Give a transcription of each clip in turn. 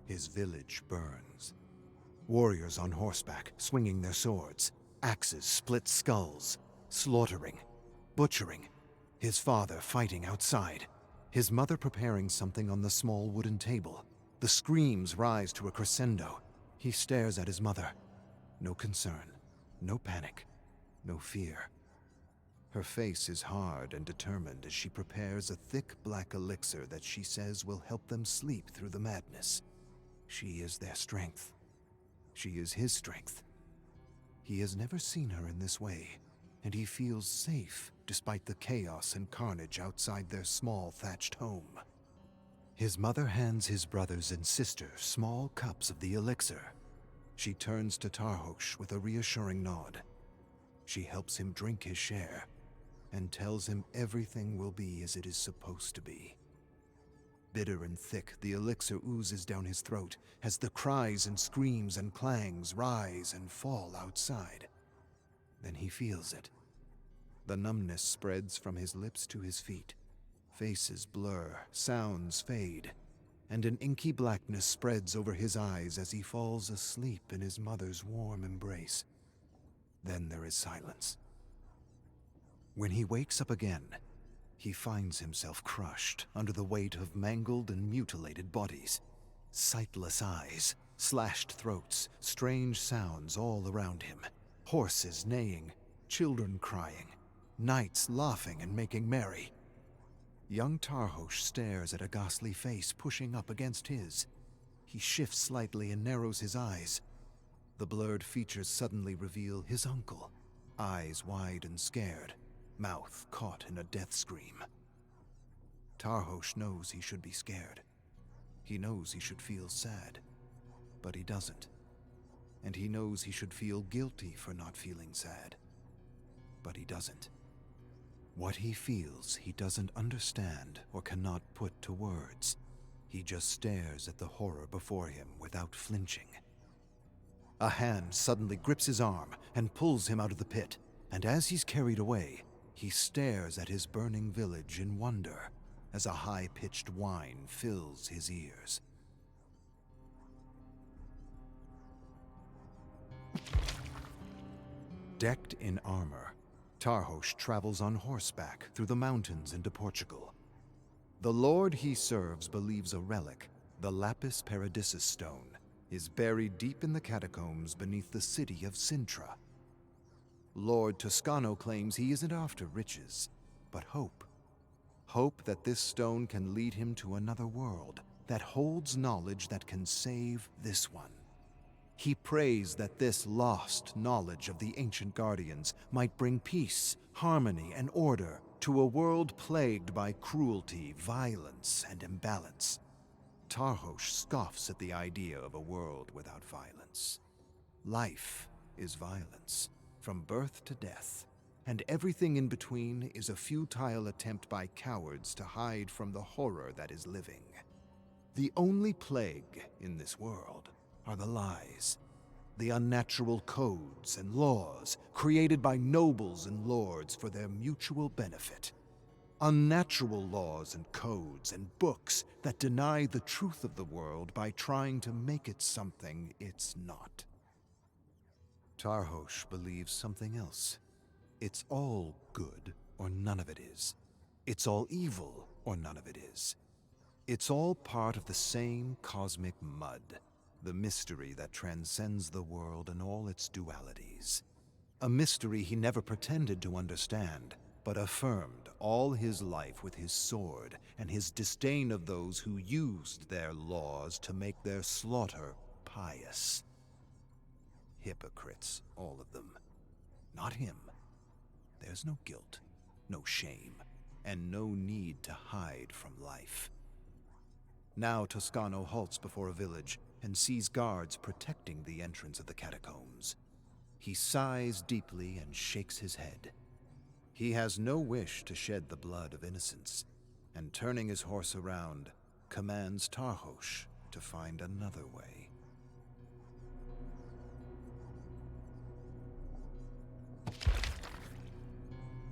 His village burns. Warriors on horseback, swinging their swords. Axes split skulls, slaughtering, butchering. His father fighting outside. His mother preparing something on the small wooden table. The screams rise to a crescendo. He stares at his mother. No concern, no panic, no fear. Her face is hard and determined as she prepares a thick black elixir that she says will help them sleep through the madness. She is their strength. She is his strength. He has never seen her in this way, and he feels safe despite the chaos and carnage outside their small thatched home. His mother hands his brothers and sister small cups of the elixir. She turns to Tarhos with a reassuring nod. She helps him drink his share and tells him everything will be as it is supposed to be. Bitter and thick, the elixir oozes down his throat as the cries and screams and clangs rise and fall outside. Then he feels it. The numbness spreads from his lips to his feet. Faces blur, sounds fade, and an inky blackness spreads over his eyes as he falls asleep in his mother's warm embrace. Then there is silence. When he wakes up again, he finds himself crushed under the weight of mangled and mutilated bodies. Sightless eyes, slashed throats, strange sounds all around him. Horses neighing, children crying, knights laughing and making merry. Young Tarhos stares at a ghastly face pushing up against his. He shifts slightly and narrows his eyes. The blurred features suddenly reveal his uncle, eyes wide and scared, mouth caught in a death scream. Tarhos knows he should be scared. He knows he should feel sad, but he doesn't. And he knows he should feel guilty for not feeling sad, but he doesn't. What he feels he doesn't understand or cannot put to words. He just stares at the horror before him without flinching. A hand suddenly grips his arm and pulls him out of the pit, and as he's carried away, he stares at his burning village in wonder as a high-pitched whine fills his ears. Decked in armor, Tarhos travels on horseback through the mountains into Portugal. The lord he serves believes a relic, the lapis paradissus stone, is buried deep in the catacombs beneath the city of Sintra. Lord Toscano claims he isn't after riches, but hope. Hope that this stone can lead him to another world that holds knowledge that can save this one. He prays that this lost knowledge of the ancient guardians might bring peace, harmony, and order to a world plagued by cruelty, violence, and imbalance. Tarhos scoffs at the idea of a world without violence. Life is violence, from birth to death, and everything in between is a futile attempt by cowards to hide from the horror that is living. The only plague in this world are the lies, the unnatural codes and laws created by nobles and lords for their mutual benefit. Unnatural laws and codes and books that deny the truth of the world by trying to make it something it's not. Tarhos believes something else. It's all good or none of it is. It's all evil or none of it is. It's all part of the same cosmic mud, the mystery that transcends the world and all its dualities. A mystery he never pretended to understand, but affirmed all his life with his sword and his disdain of those who used their laws to make their slaughter pious. Hypocrites, all of them. Not him. There's no guilt, no shame, and no need to hide from life. Now Toscano halts before a village and sees guards protecting the entrance of the catacombs. He sighs deeply and shakes his head. He has no wish to shed the blood of innocence, and turning his horse around, commands Tarhos to find another way.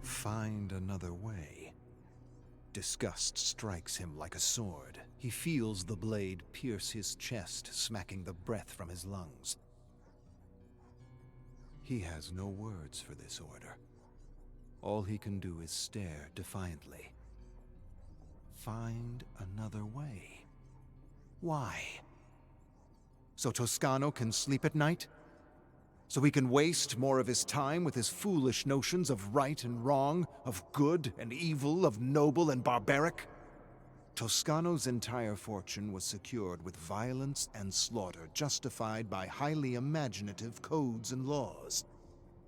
Find another way. disgust strikes him like a sword. He feels the blade pierce his chest, smacking the breath from his lungs. He has no words for this order. All he can do is stare defiantly. Find another way. Why? So Toscano can sleep at night? So he can waste more of his time with his foolish notions of right and wrong, of good and evil, of noble and barbaric? Toscano's entire fortune was secured with violence and slaughter, justified by highly imaginative codes and laws.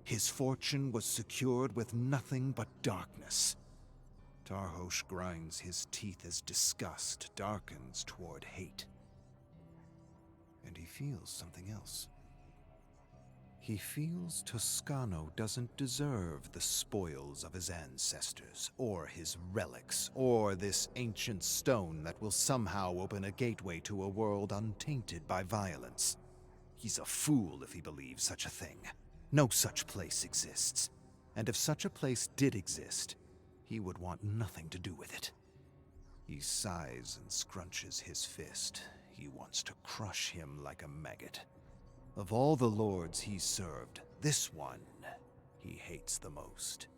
His fortune was secured with nothing but darkness. Tarhos grinds his teeth as disgust darkens toward hate. And he feels something else. He feels Toscano doesn't deserve the spoils of his ancestors, or his relics, or this ancient stone that will somehow open a gateway to a world untainted by violence. He's a fool if he believes such a thing. No such place exists. And if such a place did exist, he would want nothing to do with it. He sighs and scrunches his fist. He wants to crush him like a maggot. Of all the lords he's served, this one he hates the most.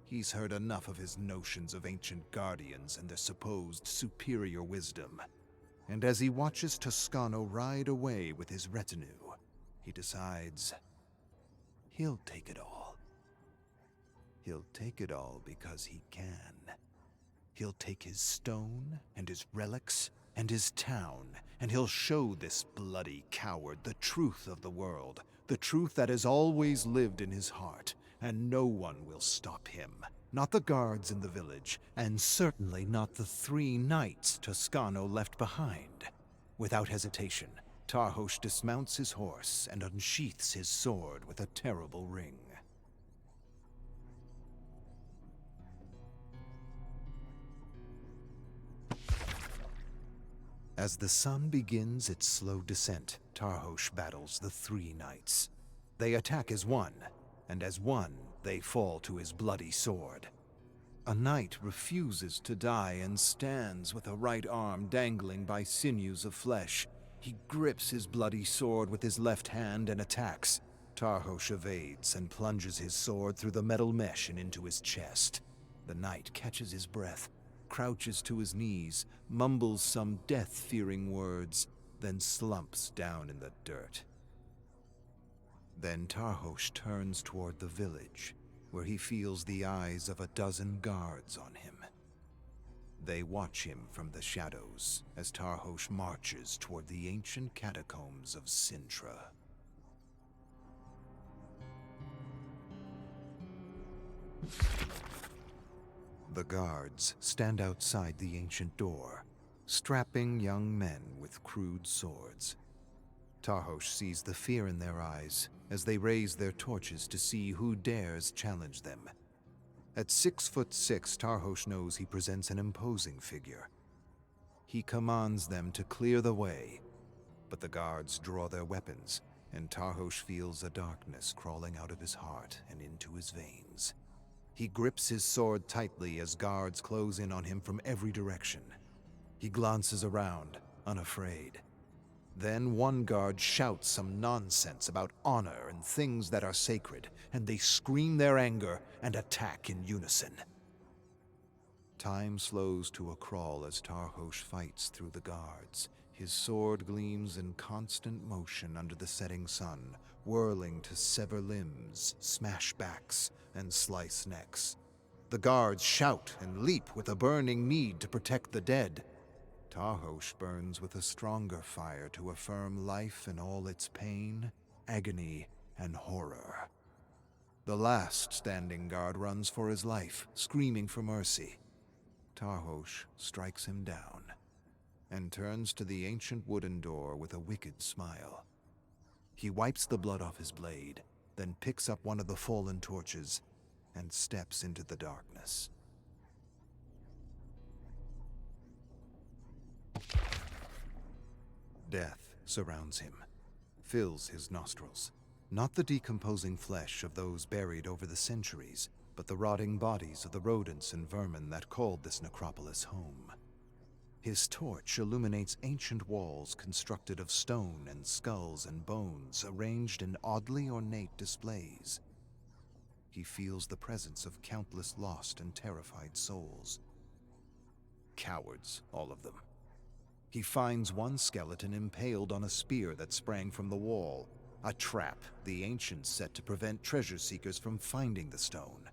He's heard enough of his notions of ancient guardians and their supposed superior wisdom. And as he watches Toscano ride away with his retinue, he decides he'll take it all. He'll take it all because he can. He'll take his stone and his relics and his town, and he'll show this bloody coward the truth of the world, the truth that has always lived in his heart, and no one will stop him. Not the guards in the village, and certainly not the 3 knights Toscano left behind. Without hesitation, Tarhos dismounts his horse and unsheaths his sword with a terrible ring. As the sun begins its slow descent, Tarhos battles the 3 knights. They attack as one, and as one, they fall to his bloody sword. A knight refuses to die and stands with a right arm dangling by sinews of flesh. He grips his bloody sword with his left hand and attacks. Tarhos evades and plunges his sword through the metal mesh and into his chest. The knight catches his breath, crouches to his knees, mumbles some death-fearing words, then slumps down in the dirt. Then Tarhos turns toward the village, where he feels the eyes of a dozen guards on him. They watch him from the shadows as Tarhos marches toward the ancient catacombs of Sintra. The guards stand outside the ancient door, strapping young men with crude swords. Tarhos sees the fear in their eyes as they raise their torches to see who dares challenge them. At 6'6", Tarhos knows he presents an imposing figure. He commands them to clear the way, but the guards draw their weapons, and Tarhos feels a darkness crawling out of his heart and into his veins. He grips his sword tightly as guards close in on him from every direction. He glances around, unafraid. Then one guard shouts some nonsense about honor and things that are sacred, and they scream their anger and attack in unison. Time slows to a crawl as Tarhos fights through the guards. His sword gleams in constant motion under the setting sun, whirling to sever limbs, smash backs, and slice necks. The guards shout and leap with a burning need to protect the dead. Tarhos burns with a stronger fire to affirm life in all its pain, agony, and horror. The last standing guard runs for his life, screaming for mercy. Tarhos strikes him down and turns to the ancient wooden door with a wicked smile. He wipes the blood off his blade, then picks up one of the fallen torches and steps into the darkness. Death surrounds him, fills his nostrils. Not the decomposing flesh of those buried over the centuries, but the rotting bodies of the rodents and vermin that called this necropolis home. His torch illuminates ancient walls constructed of stone and skulls and bones arranged in oddly ornate displays. He feels the presence of countless lost and terrified souls. Cowards, all of them. He finds one skeleton impaled on a spear that sprang from the wall, a trap the ancients set to prevent treasure seekers from finding the stone.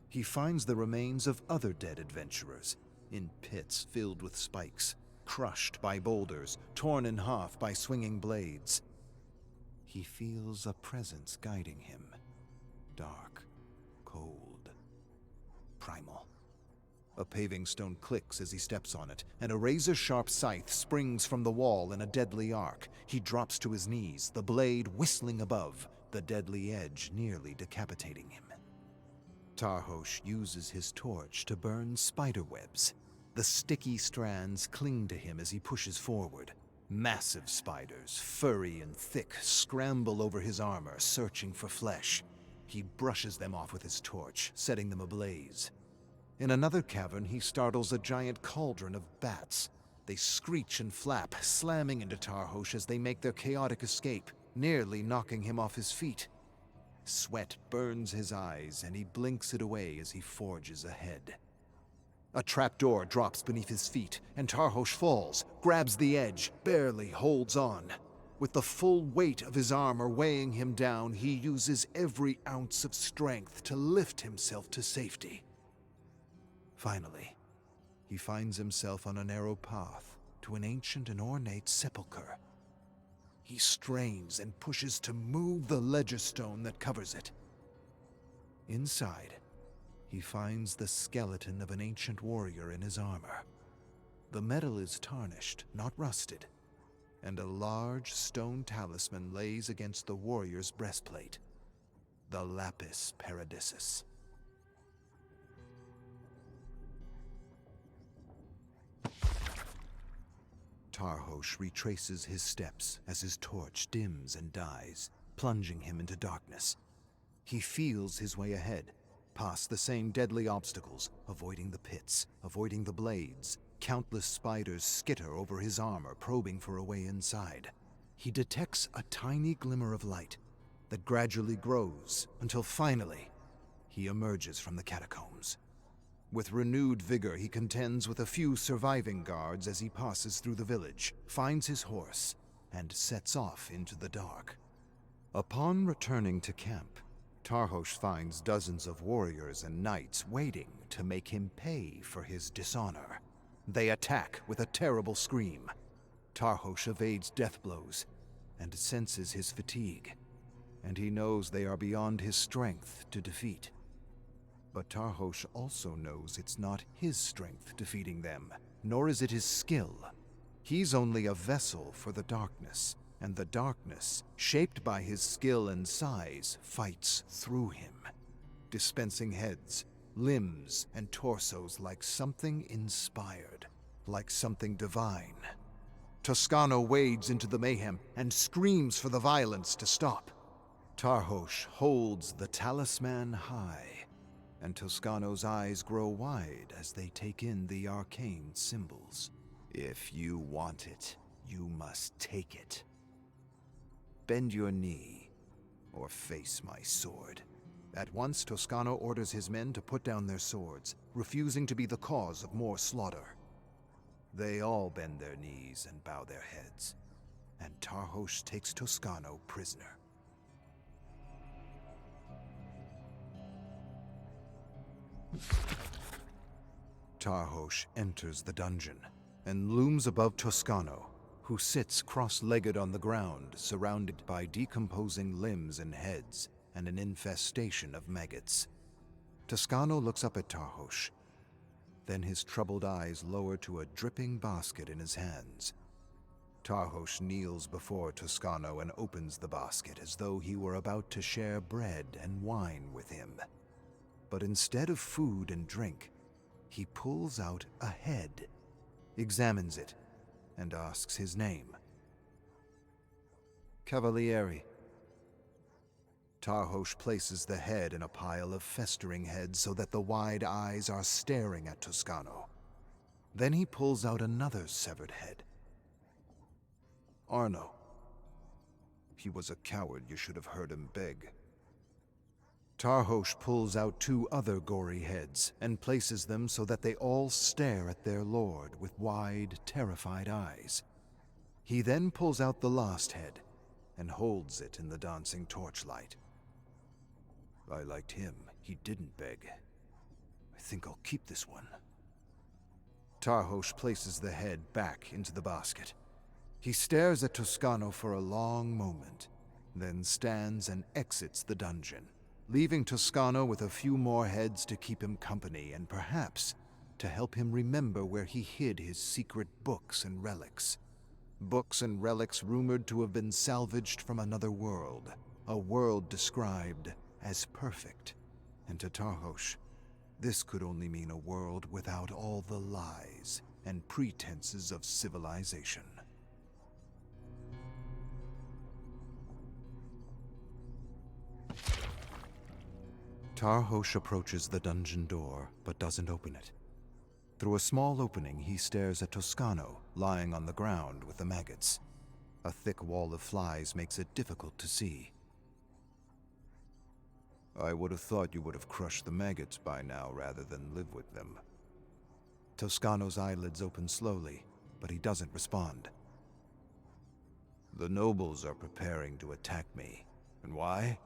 He finds the remains of other dead adventurers, in pits filled with spikes, crushed by boulders, torn in half by swinging blades. He feels a presence guiding him, dark, cold, primal. A paving stone clicks as he steps on it, and a razor-sharp scythe springs from the wall in a deadly arc. He drops to his knees, the blade whistling above, the deadly edge nearly decapitating him. Tarhos uses his torch to burn spiderwebs. The sticky strands cling to him as he pushes forward. Massive spiders, furry and thick, scramble over his armor, searching for flesh. He brushes them off with his torch, setting them ablaze. In another cavern, he startles a giant cauldron of bats. They screech and flap, slamming into Tarhos as they make their chaotic escape, nearly knocking him off his feet. Sweat burns his eyes, and he blinks it away as he forges ahead. A trapdoor drops beneath his feet, and Tarhos falls, grabs the edge, barely holds on. With the full weight of his armor weighing him down, he uses every ounce of strength to lift himself to safety. Finally, he finds himself on a narrow path to an ancient and ornate sepulchre. He strains and pushes to move the ledger stone that covers it. Inside, he finds the skeleton of an ancient warrior in his armor. The metal is tarnished, not rusted, and a large stone talisman lays against the warrior's breastplate, the Lapis Paradisus. Tarhos retraces his steps as his torch dims and dies, plunging him into darkness. He feels his way ahead, past the same deadly obstacles, avoiding the pits, avoiding the blades. Countless spiders skitter over his armor, probing for a way inside. He detects a tiny glimmer of light that gradually grows until finally he emerges from the catacombs. With renewed vigor, he contends with a few surviving guards as he passes through the village, finds his horse, and sets off into the dark. Upon returning to camp, Tarhos finds dozens of warriors and knights waiting to make him pay for his dishonor. They attack with a terrible scream. Tarhos evades death blows and senses his fatigue, and he knows they are beyond his strength to defeat. But Tarhos also knows it's not his strength defeating them, nor is it his skill. He's only a vessel for the darkness, and the darkness, shaped by his skill and size, fights through him, dispensing heads, limbs, and torsos like something inspired, like something divine. Toscano wades into the mayhem and screams for the violence to stop. Tarhos holds the talisman high, and Toscano's eyes grow wide as they take in the arcane symbols. If you want it, you must take it. Bend your knee, or face my sword. At once, Toscano orders his men to put down their swords, refusing to be the cause of more slaughter. They all bend their knees and bow their heads, and Tarhos takes Toscano prisoner. Tarhos enters the dungeon and looms above Toscano, who sits cross-legged on the ground, surrounded by decomposing limbs and heads and an infestation of maggots. Toscano looks up at Tarhos. Then his troubled eyes lower to a dripping basket in his hands. Tarhos kneels before Toscano and opens the basket as though he were about to share bread and wine with him. But instead of food and drink, he pulls out a head, examines it, and asks his name. Cavaliere. Tarhos places the head in a pile of festering heads so that the wide eyes are staring at Toscano. Then he pulls out another severed head. Arno. He was a coward, you should have heard him beg. Tarhos pulls out two other gory heads and places them so that they all stare at their lord with wide, terrified eyes. He then pulls out the last head and holds it in the dancing torchlight. I liked him. He didn't beg. I think I'll keep this one. Tarhos places the head back into the basket. He stares at Toscano for a long moment, then stands and exits the dungeon, leaving Toscano with a few more heads to keep him company and perhaps to help him remember where he hid his secret books and relics. Books and relics rumored to have been salvaged from another world, a world described as perfect. And to Tarhos, this could only mean a world without all the lies and pretenses of civilization. Tarhos approaches the dungeon door, but doesn't open it. Through a small opening, he stares at Toscano, lying on the ground with the maggots. A thick wall of flies makes it difficult to see. I would have thought you would have crushed the maggots by now rather than live with them. Toscano's eyelids open slowly, but he doesn't respond. The nobles are preparing to attack me. And why?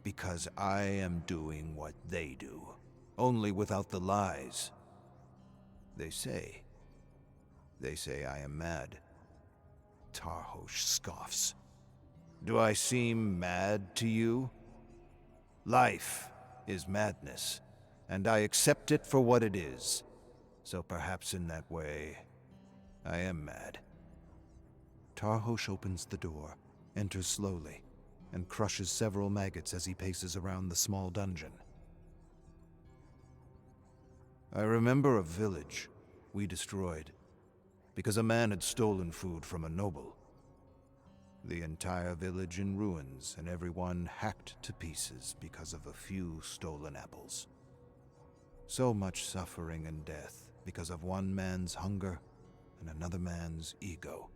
Because I am doing what they do, only without the lies. They say I am mad. Tarhos scoffs. Do I seem mad to you? Life is madness, and I accept it for what it is. So perhaps in that way, I am mad. Tarhos opens the door, enters slowly, and crushes several maggots as he paces around the small dungeon. I remember a village we destroyed because a man had stolen food from a noble. The entire village in ruins and everyone hacked to pieces because of a few stolen apples. So much suffering and death because of one man's hunger and another man's ego.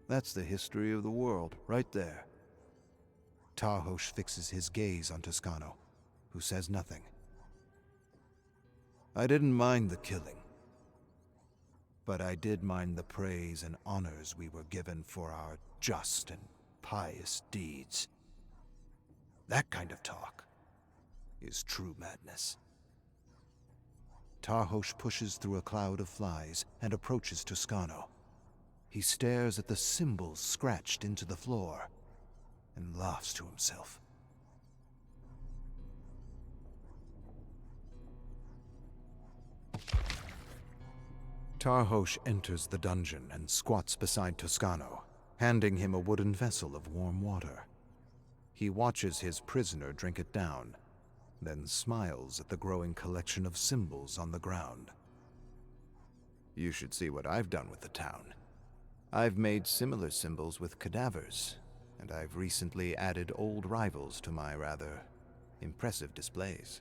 That's the history of the world, right there. Tarhos fixes his gaze on Toscano, who says nothing. I didn't mind the killing, but I did mind the praise and honors we were given for our just and pious deeds. That kind of talk is true madness. Tarhos pushes through a cloud of flies and approaches Toscano. He stares at the symbols scratched into the floor and laughs to himself. Tarhos enters the dungeon and squats beside Toscano, handing him a wooden vessel of warm water. He watches his prisoner drink it down, then smiles at the growing collection of symbols on the ground. You should see what I've done with the town. I've made similar symbols with cadavers, and I've recently added old rivals to my rather impressive displays.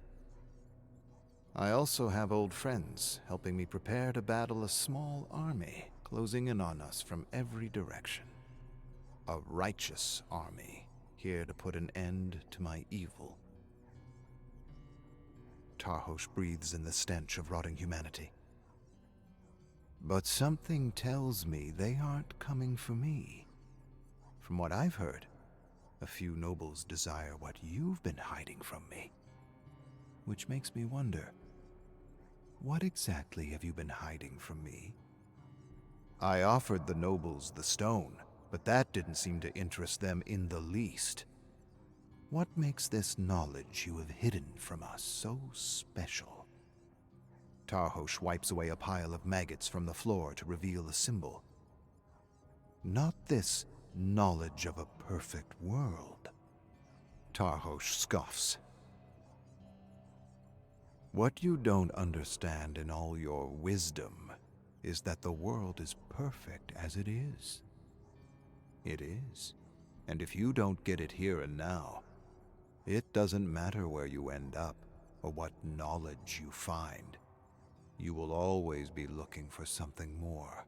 I also have old friends helping me prepare to battle a small army closing in on us from every direction. A righteous army, here to put an end to my evil. Tarhos breathes in the stench of rotting humanity. But something tells me they aren't coming for me. From what I've heard, a few nobles desire what you've been hiding from me. Which makes me wonder, what exactly have you been hiding from me? I offered the nobles the stone, but that didn't seem to interest them in the least. What makes this knowledge you have hidden from us so special? Tarhos wipes away a pile of maggots from the floor to reveal a symbol. Not this knowledge of a perfect world. Tarhos scoffs. What you don't understand in all your wisdom is that the world is perfect as it is. It is. And if you don't get it here and now, it doesn't matter where you end up or what knowledge you find. You will always be looking for something more.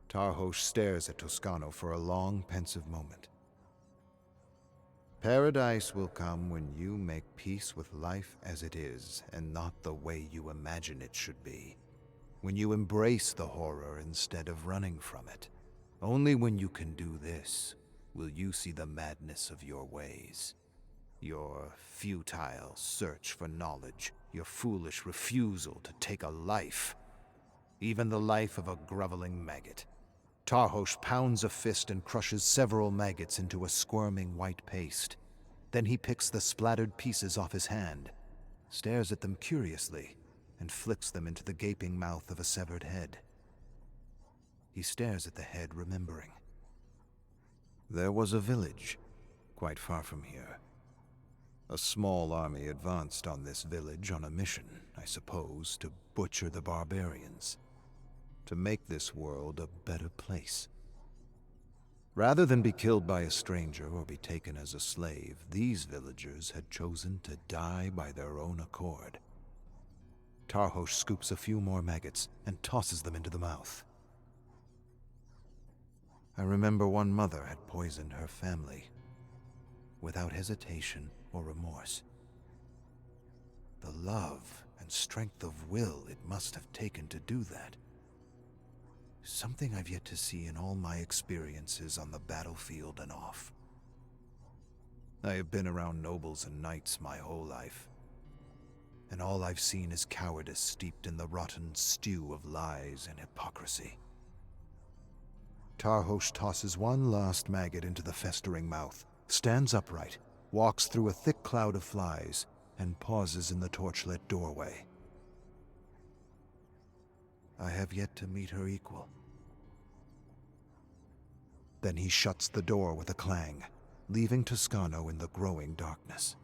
Tarhos stares at Toscano for a long, pensive moment. Paradise will come when you make peace with life as it is and not the way you imagine it should be. When you embrace the horror instead of running from it. Only when you can do this will you see the madness of your ways. Your futile search for knowledge, your foolish refusal to take a life, even the life of a groveling maggot. Tarhos pounds a fist and crushes several maggots into a squirming white paste. Then he picks the splattered pieces off his hand, stares at them curiously, and flicks them into the gaping mouth of a severed head. He stares at the head, remembering. There was a village, quite far from here. A small army advanced on this village on a mission, I suppose, to butcher the barbarians. To make this world a better place. Rather than be killed by a stranger or be taken as a slave, these villagers had chosen to die by their own accord. Tarhos scoops a few more maggots and tosses them into the mouth. I remember one mother had poisoned her family, without hesitation or remorse. The love and strength of will it must have taken to do that. Something I've yet to see in all my experiences on the battlefield and off. I have been around nobles and knights my whole life, and all I've seen is cowardice steeped in the rotten stew of lies and hypocrisy. Tarhos tosses one last maggot into the festering mouth, stands upright, walks through a thick cloud of flies, and pauses in the torchlit doorway. I have yet to meet her equal. Then he shuts the door with a clang, leaving Toscano in the growing darkness.